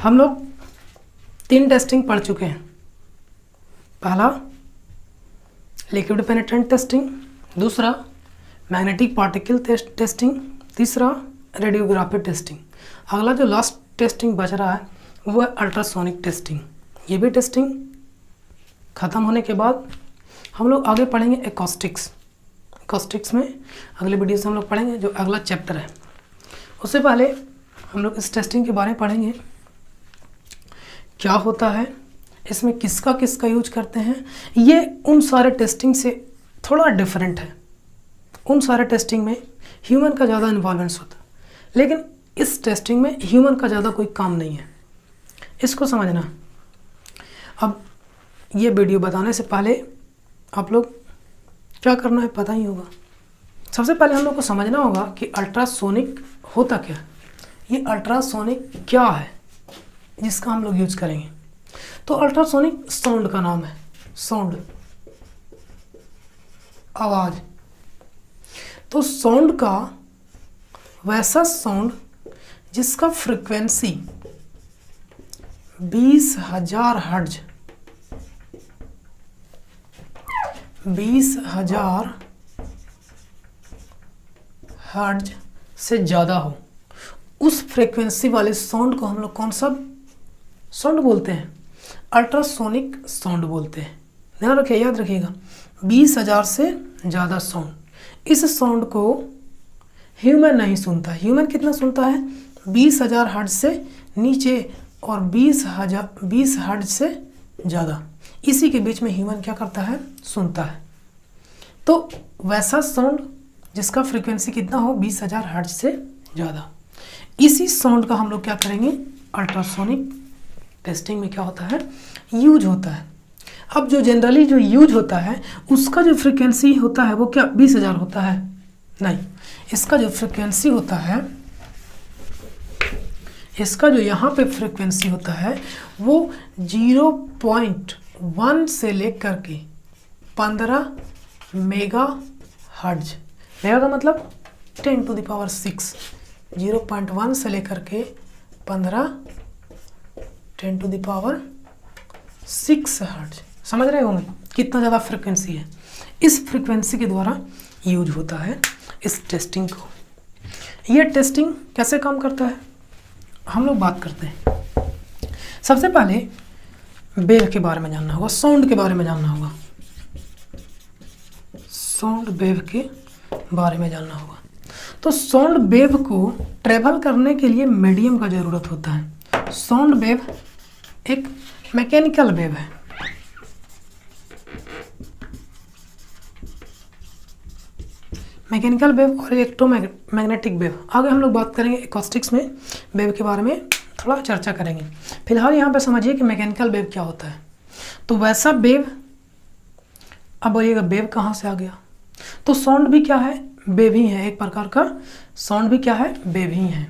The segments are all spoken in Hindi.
हम लोग 3 टेस्टिंग पढ़ चुके हैं। पहला लिक्विड पेनिट्रेंट टेस्टिंग, दूसरा मैग्नेटिक पार्टिकल टेस्टिंग, तीसरा रेडियोग्राफी टेस्टिंग। अगला जो लास्ट टेस्टिंग बच रहा है वो है अल्ट्रासोनिक टेस्टिंग। ये भी टेस्टिंग ख़त्म होने के बाद हम लोग आगे पढ़ेंगे एकॉस्टिक्स। एकॉस्टिक्स में अगले वीडियो से हम लोग पढ़ेंगे जो अगला चैप्टर है। उससे पहले हम लोग इस टेस्टिंग के बारे में पढ़ेंगे, क्या होता है इसमें, किसका किसका यूज करते हैं। ये उन सारे टेस्टिंग से थोड़ा डिफरेंट है। उन सारे टेस्टिंग में ह्यूमन का ज़्यादा इन्वॉल्वेंस होता है, लेकिन इस टेस्टिंग में ह्यूमन का ज़्यादा कोई काम नहीं है। इसको समझना। अब ये वीडियो बताने से पहले आप लोग क्या करना है पता ही होगा। सबसे पहले हम लोग को समझना होगा कि अल्ट्रासोनिक होता क्या है। ये अल्ट्रासोनिक क्या है जिसका हम लोग यूज करेंगे। तो अल्ट्रासोनिक साउंड का नाम है। साउंड, आवाज़। तो साउंड का वैसा साउंड जिसका फ्रिक्वेंसी 20,000 हर्ट्ज, 20,000 हर्ट्ज से ज़्यादा हो, उस फ्रिक्वेंसी वाले साउंड को हम लोग कौन सा साउंड बोलते हैं? अल्ट्रासोनिक साउंड बोलते हैं। ध्यान रखिए, याद रखिएगा, 20,000 से ज़्यादा साउंड। इस साउंड को ह्यूमन नहीं सुनता। ह्यूमन कितना सुनता है? 20,000 हर्ट्ज से नीचे और 20 हर्ट्ज से ज़्यादा। इसी के बीच में ह्यूमन क्या करता है? सुनता है। तो वैसा साउंड जिसका फ्रीक्वेंसी कितना हो? 20,000 हर्ट्ज से ज़्यादा। इसी साउंड का हम लोग क्या करेंगे? अल्ट्रासोनिक टेस्टिंग में क्या होता है? यूज होता है। अब जो जनरली जो यूज होता है उसका जो फ्रीक्वेंसी होता है वो क्या 20,000 होता है? नहीं, इसका जो फ्रीक्वेंसी होता है, इसका जो यहाँ पे फ्रीक्वेंसी होता है वो 0.1 से लेकर के 15 मेगा हर्ट्ज। मेगा का मतलब 10⁶। 0.1 से लेकर के 15 10⁶ हर्ट्ज। समझ रहे होंगे कितना ज़्यादा फ्रिक्वेंसी है। इस फ्रिक्वेंसी के द्वारा यूज होता है इस टेस्टिंग को। ये टेस्टिंग कैसे काम करता है हम लोग बात करते हैं। सबसे पहले वेव के बारे में जानना होगा, साउंड के बारे में जानना होगा। साउंड वेव के बारे में जानना होगा। तो साउंड वेव को ट्रेवल करने के लिए मीडियम का ज़रूरत होता है। साउंड वेव एक मैकेनिकल वेव है। मैकेनिकल वेव और इलेक्ट्रोमैग्नेटिक वेव। आगे हम लोग बात करेंगे एकॉस्टिक्स में वेव के बारे में थोड़ा चर्चा करेंगे। फिलहाल यहाँ पे समझिए कि मैकेनिकल वेव क्या होता है। तो वैसा वेव, अब बोलिएगा वेव कहाँ से आ गया? तो साउंड भी क्या है? वेव ही है। एक प्रकार का साउंड भी क्या है? वेव ही है।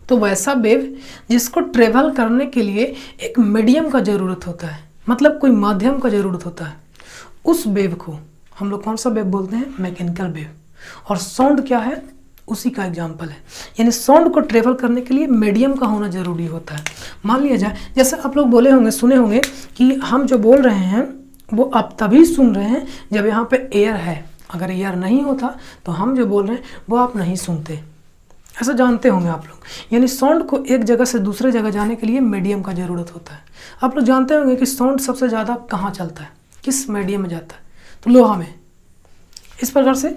तो वैसा वेव जिसको ट्रेवल करने के लिए एक मीडियम का ज़रूरत होता है, मतलब कोई माध्यम का ज़रूरत होता है, उस वेव को हम लोग कौन सा वेव बोलते हैं? Mechanical wave. और साउंड क्या है? उसी का एग्जाम्पल है। यानी साउंड को ट्रेवल करने के लिए मीडियम का होना ज़रूरी होता है। मान लिया जाए, जैसे आप लोग बोले होंगे, सुने होंगे कि हम जो बोल रहे हैं वो आप तभी सुन रहे हैं जब यहाँ पे एयर है। अगर एयर नहीं होता तो हम जो बोल रहे हैं वो आप नहीं सुनते। ऐसा जानते होंगे आप लोग। यानी साउंड को एक जगह से दूसरे जगह जाने के लिए मीडियम का ज़रूरत होता है। आप लोग जानते होंगे कि साउंड सबसे ज़्यादा कहाँ चलता है, किस मीडियम में जाता है? तो लोहा में। इस प्रकार से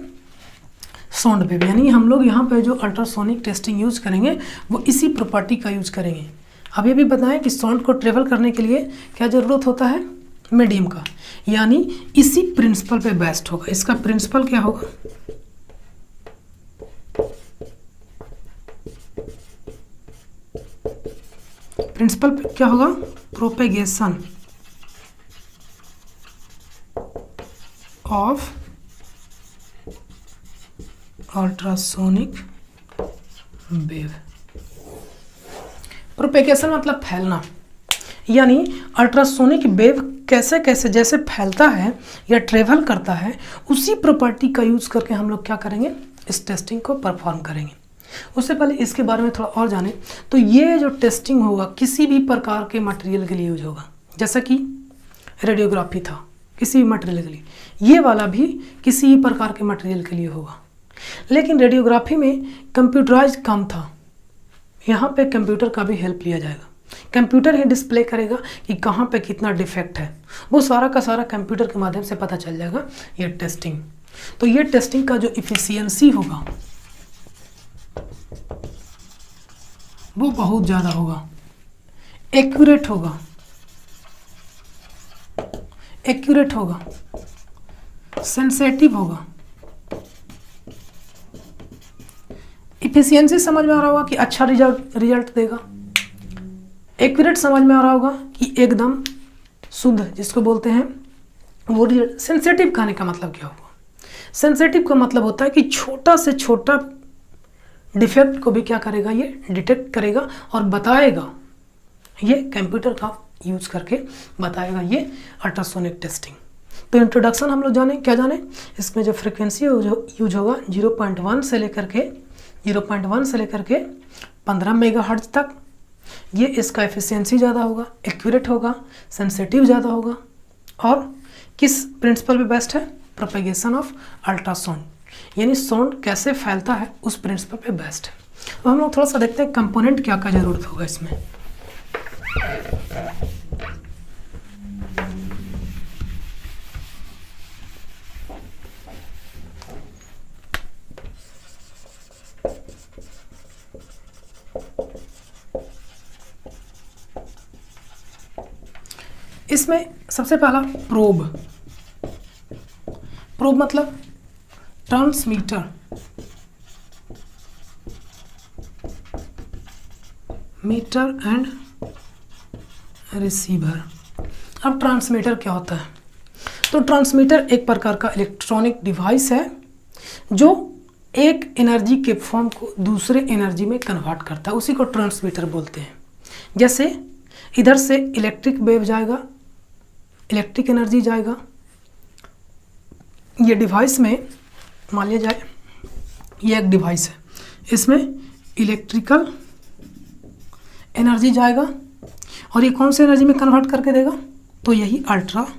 साउंड वेव, यानी हम लोग यहाँ पे जो अल्ट्रासोनिक टेस्टिंग यूज करेंगे वो इसी प्रॉपर्टी का यूज करेंगे। अब ये भी बताएं कि साउंड को ट्रेवल करने के लिए क्या ज़रूरत होता है? मीडियम का। यानी इसी प्रिंसिपल पे बेस्ड होगा। इसका प्रिंसिपल क्या होगा? प्रिंसिपल क्या होगा? Propagation of ultrasonic wave. Propagation मतलब फैलना। यानी अल्ट्रासोनिक वेव कैसे कैसे जैसे फैलता है या ट्रेवल करता है, उसी प्रॉपर्टी का यूज करके हम लोग क्या करेंगे? इस टेस्टिंग को परफॉर्म करेंगे। उससे पहले इसके बारे में थोड़ा और जाने, तो ये जो टेस्टिंग होगा किसी भी प्रकार के मटेरियल के लिए यूज होगा। जैसा कि रेडियोग्राफी था किसी भी मटेरियल के लिए, ये वाला भी किसी भी प्रकार के मटेरियल के लिए होगा। लेकिन रेडियोग्राफी में कंप्यूटराइज कम था, यहाँ पे कंप्यूटर का भी हेल्प लिया जाएगा। कंप्यूटर ही डिस्प्ले करेगा कि कहाँ पे कितना डिफेक्ट है, वो सारा का सारा कंप्यूटर के माध्यम से पता चल जाएगा। ये टेस्टिंग, तो ये टेस्टिंग का जो इफिशियंसी होगा वो बहुत ज़्यादा होगा, एक्यूरेट होगा, एक्यूरेट होगा, सेंसेटिव होगा। इफिशियंसी समझ में आ रहा होगा कि अच्छा रिजल्ट देगा। एक्यूरेट समझ में आ रहा होगा कि एकदम शुद्ध जिसको बोलते हैं वो रिजल्ट। सेंसेटिव कहने का मतलब क्या हुआ? सेंसेटिव का मतलब होता है कि छोटा से छोटा डिफेक्ट को भी क्या करेगा, ये डिटेक्ट करेगा और बताएगा। ये कंप्यूटर का यूज करके बताएगा, ये अल्ट्रासोनिक टेस्टिंग। तो इंट्रोडक्शन हम लोग जाने, क्या जाने, इसमें जो फ्रिक्वेंसी यूज होगा 0.1 से लेकर के 15 मेगाहर्ट्ज तक। ये इसका एफिशिएंसी ज़्यादा होगा, एक्यूरेट होगा, सेंसिटिव ज़्यादा होगा। और किस प्रिंसिपल पे बेस्ट है? प्रोपेगेशन ऑफ अल्ट्रासाउंड, यानी साउंड कैसे फैलता है उस प्रिंसिपल पे बेस्ट है। अब हम लोग थोड़ा सा देखते हैं कंपोनेंट क्या क्या ज़रूरत होगा इसमें। इसमें सबसे पहला प्रोब। प्रोब मतलब ट्रांसमीटर, मीटर एंड रिसीवर। अब ट्रांसमीटर क्या होता है? तो ट्रांसमीटर एक प्रकार का इलेक्ट्रॉनिक डिवाइस है जो एक एनर्जी के फॉर्म को दूसरे एनर्जी में कन्वर्ट करता है, उसी को ट्रांसमीटर बोलते हैं। जैसे इधर से इलेक्ट्रिक वेव जाएगा, इलेक्ट्रिक एनर्जी जाएगा, ये डिवाइस में मान लिया जाए ये एक डिवाइस है, इसमें इलेक्ट्रिकल एनर्जी जाएगा और ये कौन सी एनर्जी में कन्वर्ट करके देगा? तो यही अल्ट्रासोनिक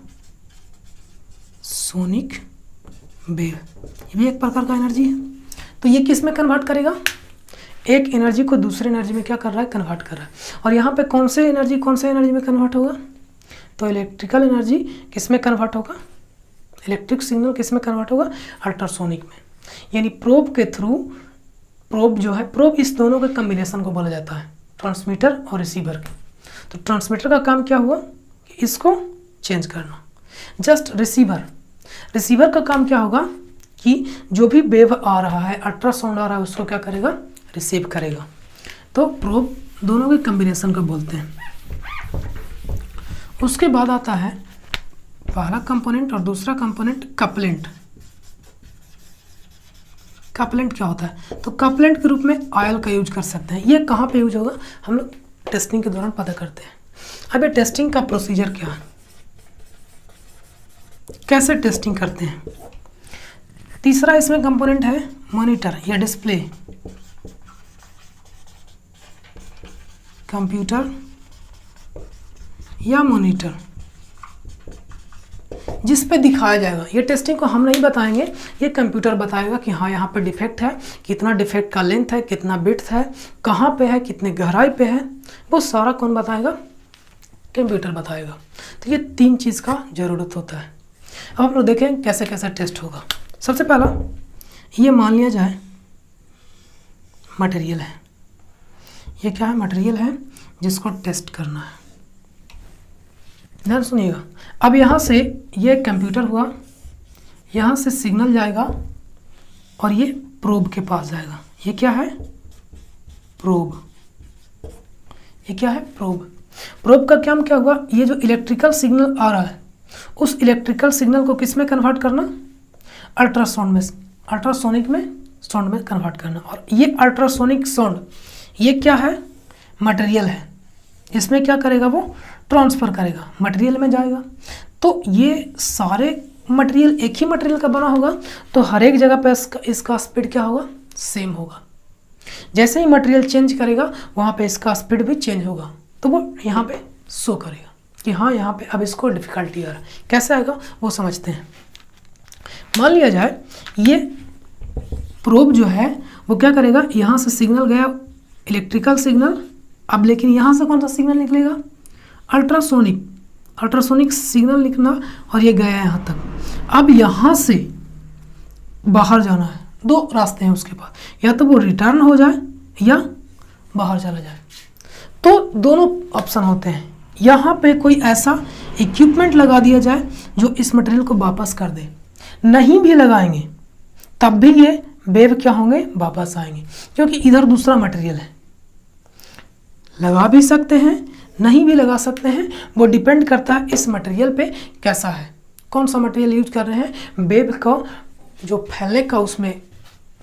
वेव, ये भी एक प्रकार का एनर्जी है। तो ये किस में कन्वर्ट करेगा? एक एनर्जी को दूसरे एनर्जी में क्या कर रहा है? कन्वर्ट कर रहा है। और यहाँ पे कौन से एनर्जी में कन्वर्ट होगा? तो इलेक्ट्रिकल एनर्जी किस में कन्वर्ट होगा? इलेक्ट्रिक सिग्नल किस में कन्वर्ट होगा? अल्ट्रासोनिक में। यानी प्रोब के थ्रू, प्रोब जो है, प्रोब इस दोनों के कम्बिनेशन को बोला जाता है, ट्रांसमीटर और रिसीवर के। तो ट्रांसमीटर का काम क्या हुआ कि इसको चेंज करना। जस्ट रिसीवर का काम क्या होगा कि जो भी वेव आ रहा है, अल्ट्रासाउंड आ रहा है, उसको क्या करेगा? रिसीव करेगा। तो प्रोब दोनों के कम्बिनेशन को बोलते हैं। उसके बाद आता है पहला कंपोनेंट और दूसरा कंपोनेंट कपलेंट। कपलेंट क्या होता है? तो कपलेंट के रूप में ऑयल का यूज कर सकते हैं। ये कहाँ पे यूज होगा? हम लोग टेस्टिंग के दौरान पता करते हैं। अब ये टेस्टिंग का प्रोसीजर क्या है, कैसे टेस्टिंग करते हैं। तीसरा इसमें कंपोनेंट है मॉनिटर या डिस्प्ले। कंप्यूटर या मॉनिटर जिस पे दिखाया जाएगा। ये टेस्टिंग को हम नहीं बताएंगे, ये कंप्यूटर बताएगा कि हाँ यहाँ पे डिफेक्ट है, कितना डिफेक्ट का लेंथ है, कितना विड्थ है, कहाँ पे है, कितने गहराई पे है, वो सारा कौन बताएगा? कंप्यूटर बताएगा। तो ये तीन चीज़ का ज़रूरत होता है। अब हम लोग देखें कैसे कैसे टेस्ट होगा। सबसे पहला ये मान लिया जाए मटेरियल है, ये क्या है? मटेरियल है जिसको टेस्ट करना है। ध्यान सुनिएगा। अब यहाँ से ये कंप्यूटर हुआ, यहाँ से सिग्नल जाएगा और ये प्रोब के पास जाएगा। ये क्या है? प्रोब। ये क्या है? प्रोब। प्रोब का काम क्या हुआ? ये जो इलेक्ट्रिकल सिग्नल आ रहा है, उस इलेक्ट्रिकल सिग्नल को किस में कन्वर्ट करना? अल्ट्रासाउंड में, अल्ट्रासोनिक में, साउंड में कन्वर्ट करना। और ये अल्ट्रासोनिक साउंड ये क्या है? मटेरियल है। इसमें क्या करेगा? वो ट्रांसफ़र करेगा, मटेरियल में जाएगा। तो ये सारे मटेरियल एक ही मटेरियल का बना होगा, तो हर एक जगह पे इसका स्पीड क्या होगा? सेम होगा। जैसे ही मटेरियल चेंज करेगा वहाँ पे इसका स्पीड भी चेंज होगा, तो वो यहाँ पे शो करेगा कि हाँ यहाँ पे अब इसको डिफ़िकल्टी आ रहा है। कैसे आएगा वो समझते हैं। मान लिया जाए ये प्रोब जो है वो क्या करेगा, यहाँ से सिग्नल गया इलेक्ट्रिकल सिग्नल, अब लेकिन यहाँ से कौन सा सिग्नल निकलेगा, अल्ट्रासोनिक सिग्नल निकलना, और ये गया यहाँ तक। अब यहाँ से बाहर जाना है, दो रास्ते हैं उसके पास, या तो वो रिटर्न हो जाए या बाहर चला जाए। तो दोनों ऑप्शन होते हैं। यहाँ पे कोई ऐसा इक्विपमेंट लगा दिया जाए जो इस मटेरियल को वापस कर दे, नहीं भी लगाएंगे तब भी ये वेव क्या होंगे, वापस आएंगे, क्योंकि इधर दूसरा मटेरियल है। लगा भी सकते हैं, नहीं भी लगा सकते हैं, वो डिपेंड करता है इस मटेरियल पे कैसा है, कौन सा मटेरियल यूज कर रहे हैं, वेव का जो फैलने का उसमें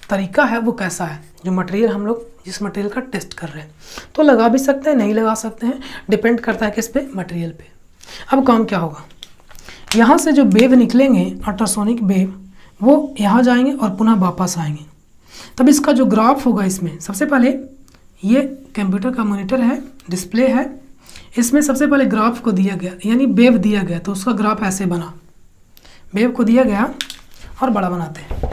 तरीका है वो कैसा है, जो मटेरियल हम लोग जिस मटेरियल का टेस्ट कर रहे हैं। तो लगा भी सकते हैं, नहीं लगा सकते हैं, डिपेंड करता है किस पे, मटेरियल पे। अब काम क्या होगा, यहाँ से जो वेव निकलेंगे अल्ट्रासोनिक वेव, वो यहाँ जाएंगे और पुनः वापस आएंगे। तब इसका जो ग्राफ होगा, इसमें सबसे पहले ये कंप्यूटर का मॉनिटर है, डिस्प्ले है, इसमें सबसे पहले ग्राफ को दिया गया, यानी वेव दिया गया, तो उसका ग्राफ ऐसे बना, वेव को दिया गया और बड़ा बनाते हैं।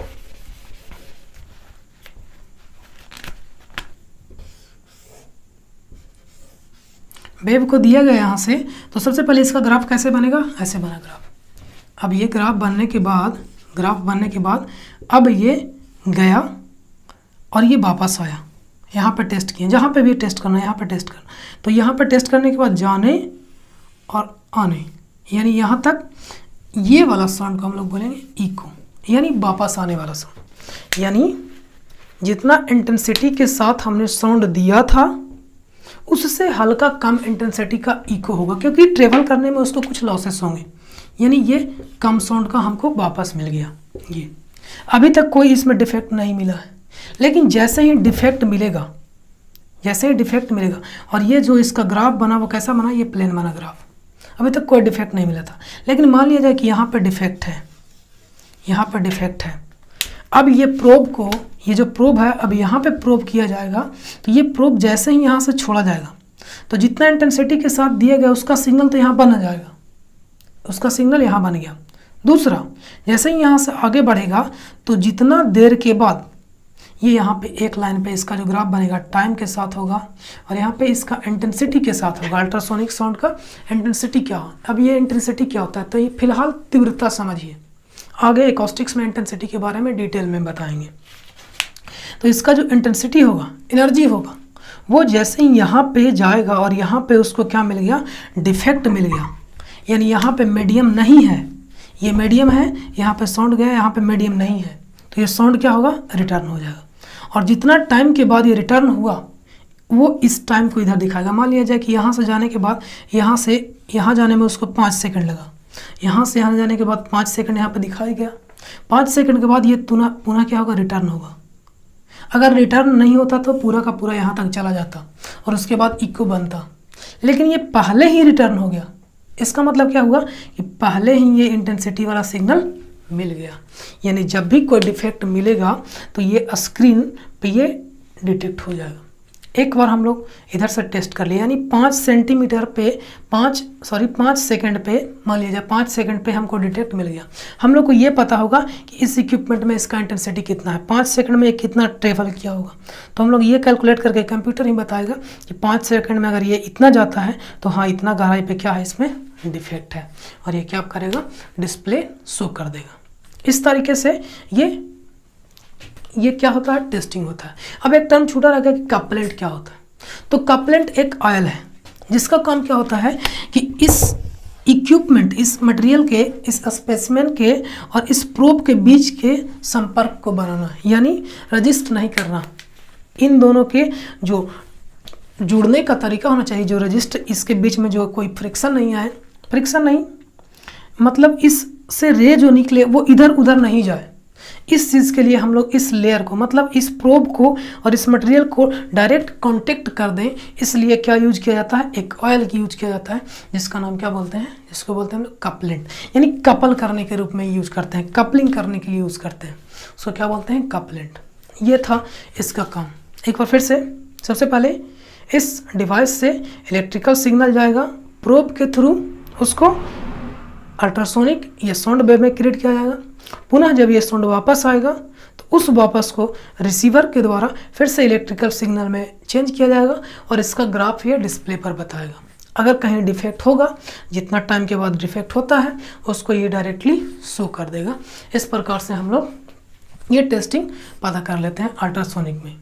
वेव को दिया गया यहाँ से, तो सबसे पहले इसका ग्राफ कैसे बनेगा, ऐसे बना ग्राफ। अब ये ग्राफ बनने के बाद अब ये गया और ये वापस आया, यहाँ पे टेस्ट किए, जहाँ पे भी टेस्ट करना है यहाँ पे टेस्ट करना। तो यहाँ पे टेस्ट करने के बाद जाने और आने, यानी यहाँ तक ये वाला साउंड को हम लोग बोलेंगे इको, यानी वापस आने वाला साउंड। यानी जितना इंटेंसिटी के साथ हमने साउंड दिया था उससे हल्का कम इंटेंसिटी का इको होगा, क्योंकि ट्रेवल करने में उसको कुछ लॉसेस होंगे, यानी ये कम साउंड का हमको वापस मिल गया। ये अभी तक कोई इसमें डिफेक्ट नहीं मिला है, लेकिन जैसे ही डिफेक्ट मिलेगा और ये जो इसका ग्राफ बना वो कैसा बना, ये प्लेन बना ग्राफ, अभी तक कोई डिफेक्ट नहीं मिला था। लेकिन मान लिया जाए कि यहाँ पर डिफेक्ट है, अब ये प्रोब को, ये जो प्रोब है अब यहाँ पे प्रोब किया जाएगा, तो ये प्रोब जैसे ही यहाँ से छोड़ा जाएगा तो जितना इंटेंसिटी के साथ दिया गया उसका सिग्नल तो यहाँ बन जाएगा, उसका सिग्नल यहाँ बन गया। दूसरा, जैसे ही यहाँ से आगे बढ़ेगा तो जितना देर के बाद ये यहाँ पे एक लाइन पे इसका जो ग्राफ बनेगा टाइम के साथ होगा, और यहाँ पे इसका इंटेंसिटी के साथ होगा, अल्ट्रासोनिक साउंड का इंटेंसिटी क्या हो। अब ये इंटेंसिटी क्या होता है, तो ये फिलहाल तीव्रता समझिए, आगे एकॉस्टिक्स में इंटेंसिटी के बारे में डिटेल में बताएंगे। तो इसका जो इंटेंसिटी होगा, एनर्जी होगा, वो जैसे ही यहाँ पे जाएगा और यहाँ पे उसको क्या मिल गया, डिफेक्ट मिल गया, यानी यहाँ पे मीडियम नहीं है, ये मीडियम है, यहाँ पे साउंड गया, यहाँ पे मीडियम नहीं है, तो ये साउंड क्या होगा, रिटर्न हो जाएगा। और जितना टाइम के बाद ये रिटर्न हुआ वो इस टाइम को इधर दिखाएगा। मान लिया जाए कि यहाँ से जाने के बाद यहाँ से यहाँ जाने में उसको 5 सेकंड लगा, यहाँ से यहाँ जाने के बाद 5 सेकंड यहाँ पे दिखाई गया, 5 सेकंड के बाद ये पुनः क्या होगा, रिटर्न होगा। अगर रिटर्न नहीं होता तो पूरा का पूरा यहाँ तक चला जाता और उसके बाद इको बनता, लेकिन ये पहले ही रिटर्न हो गया। इसका मतलब क्या हुआ कि पहले ही ये इंटेंसिटी वाला सिग्नल मिल गया, यानी जब भी कोई डिफेक्ट मिलेगा तो ये स्क्रीन पे ये डिटेक्ट हो जाएगा। एक बार हम लोग इधर से टेस्ट कर लिए, यानी 5 सेंटीमीटर पे 5 सेकंड पे, मान लीजिए 5 सेकंड पे हमको डिटेक्ट मिल गया। हम लोग को ये पता होगा कि इस इक्विपमेंट में इसका इंटेंसिटी कितना है, 5 सेकंड में कितना ट्रेवल किया होगा, तो हम लोग ये कैलकुलेट करके कंप्यूटर ही बताएगा कि 5 सेकंड में अगर ये इतना जाता है तो हाँ इतना गहराई पे क्या है, इसमें डिफेक्ट है, और ये क्या करेगा, डिस्प्ले शो कर देगा। इस तरीके से ये क्या होता है, टेस्टिंग होता है। अब एक टर्म छूटा रह गया कि कपलेंट क्या होता है। तो कपलेंट एक ऑयल है जिसका काम क्या होता है कि इस इक्विपमेंट, इस मटेरियल के, इस स्पेसिमेन के और इस प्रोब के बीच के संपर्क को बनाना, यानी रजिस्ट नहीं करना। इन दोनों के जो जुड़ने का तरीका होना चाहिए, जो रजिस्ट, इसके बीच में जो कोई फ्रिक्शन नहीं आए, फ्रिक्शन नहीं मतलब इससे रे जो निकले वो इधर उधर नहीं जाए। इस चीज़ के लिए हम लोग इस लेयर को, मतलब इस प्रोब को और इस मटेरियल को डायरेक्ट कांटेक्ट कर दें, इसलिए क्या यूज किया जाता है, एक ऑयल की यूज किया जाता है जिसका नाम क्या बोलते हैं, जिसको बोलते हैं हम लोग कपलेंट, यानी कपल करने के रूप में यूज करते हैं, कपलिंग करने के लिए यूज करते हैं, उसको क्या बोलते हैं, कपलेंट। ये था इसका काम। एक बार फिर से, सबसे पहले इस डिवाइस से इलेक्ट्रिकल सिग्नल जाएगा, प्रोब के थ्रू उसको अल्ट्रासोनिक या साउंड वेव में क्रिएट किया जाएगा। पुनः जब ये साउंड वापस आएगा तो उस वापस को रिसीवर के द्वारा फिर से इलेक्ट्रिकल सिग्नल में चेंज किया जाएगा और इसका ग्राफ ये डिस्प्ले पर बताएगा। अगर कहीं डिफेक्ट होगा, जितना टाइम के बाद डिफेक्ट होता है उसको ये डायरेक्टली शो कर देगा। इस प्रकार से हम लोग ये टेस्टिंग पता कर लेते हैं अल्ट्रासोनिक में।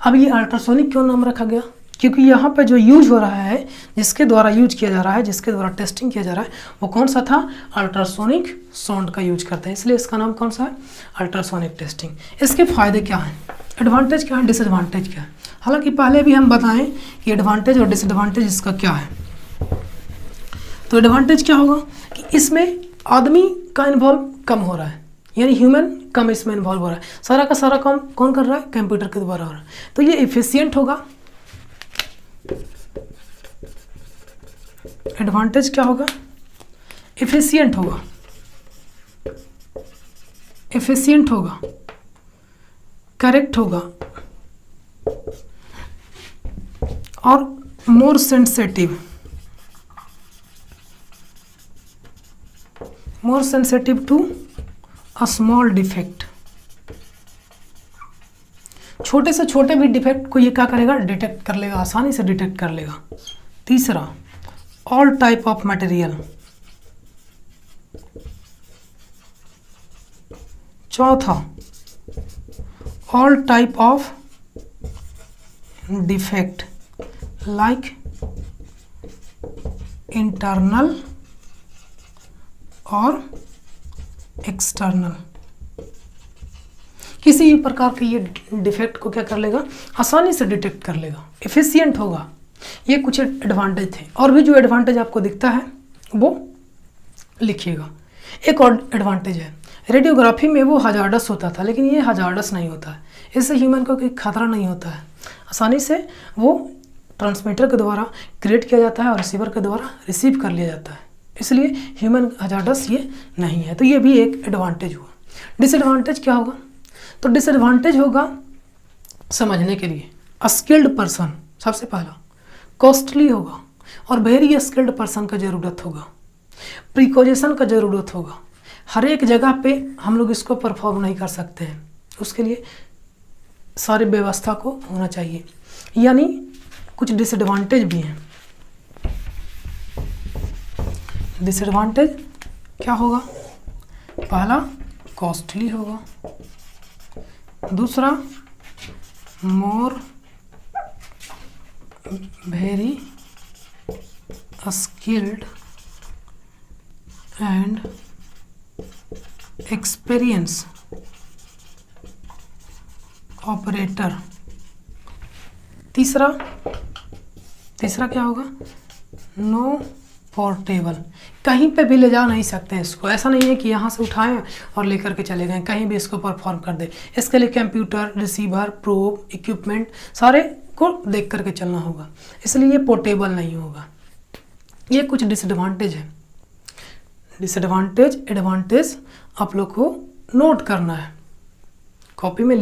अब ये अल्ट्रासोनिक क्यों नाम रखा गया? क्योंकि यहाँ पे जो यूज हो रहा है, जिसके द्वारा यूज किया जा रहा है, जिसके द्वारा टेस्टिंग किया जा रहा है, वो कौन सा था? अल्ट्रासोनिक साउंड का यूज करते हैं, इसलिए इसका नाम कौन सा है? Ultrasonic testing. इसके फायदे क्या हैं, एडवांटेज क्या है, डिसएडवांटेज क्या है? हालांकि पहले भी हम बताएं कि एडवांटेज और डिसएडवांटेज इसका क्या है। तो एडवांटेज क्या होगा कि इसमें आदमी का इन्वॉल्व कम हो रहा है, यानी ह्यूमन कम इसमें इन्वॉल्व हो रहा है। सारा का सारा काम कौन कर रहा है? कंप्यूटर के द्वारा हो रहा है। तो ये इफिशियंट होगा। एडवांटेज क्या होगा? इफिशियंट होगा, एफिशिएंट होगा, करेक्ट होगा और more sensitive, more sensitive to a small defect. छोटे से छोटे भी डिफेक्ट को ये क्या करेगा? डिटेक्ट कर लेगा, आसानी से डिटेक्ट कर लेगा। तीसरा, ऑल टाइप ऑफ मटेरियल। चौथा, all type of defect like internal और एक्सटर्नल। किसी भी प्रकार के ये डिफेक्ट को क्या कर लेगा? आसानी से डिटेक्ट कर लेगा, एफिशिएंट होगा। ये कुछ एडवांटेज थे, और भी जो एडवांटेज आपको दिखता है वो लिखिएगा। एक और एडवांटेज है, रेडियोग्राफी में वो हजार्डस होता था, लेकिन ये हजार्डस नहीं होता है। इससे ह्यूमन को कोई खतरा नहीं होता है, आसानी से वो ट्रांसमीटर के द्वारा क्रिएट किया जाता है और रिसीवर के द्वारा रिसीव कर लिया जाता है, इसलिए ह्यूमन हजार्डस ये नहीं है। तो ये भी एक एडवांटेज हुआ। डिसएडवांटेज क्या होगा? तो डिसएडवांटेज होगा समझने के लिए, स्किल्ड पर्सन सबसे पहला, कॉस्टली होगा और वेरी स्किल्ड पर्सन का ज़रूरत होगा, प्रिकॉजेशन का ज़रूरत होगा। हर एक जगह पे हम लोग इसको परफॉर्म नहीं कर सकते हैं, उसके लिए सारी व्यवस्था को होना चाहिए। यानी कुछ डिसएडवांटेज भी हैं। डिसएडवांटेज क्या होगा? पहला, कॉस्टली होगा। दूसरा, more very skilled and experience operator. तीसरा क्या होगा? नो पोर्टेबल, कहीं पे भी ले जा नहीं सकते हैं इसको। ऐसा नहीं है कि यहाँ से उठाएं और लेकर के चले गए, कहीं भी इसको परफॉर्म कर दे। इसके लिए कंप्यूटर, रिसीवर, प्रोब, इक्विपमेंट सारे को देख करके चलना होगा, इसलिए ये पोर्टेबल नहीं होगा। ये कुछ डिसएडवांटेज है। डिसएडवांटेज, एडवांटेज आप लोग को नोट करना है, कॉपी में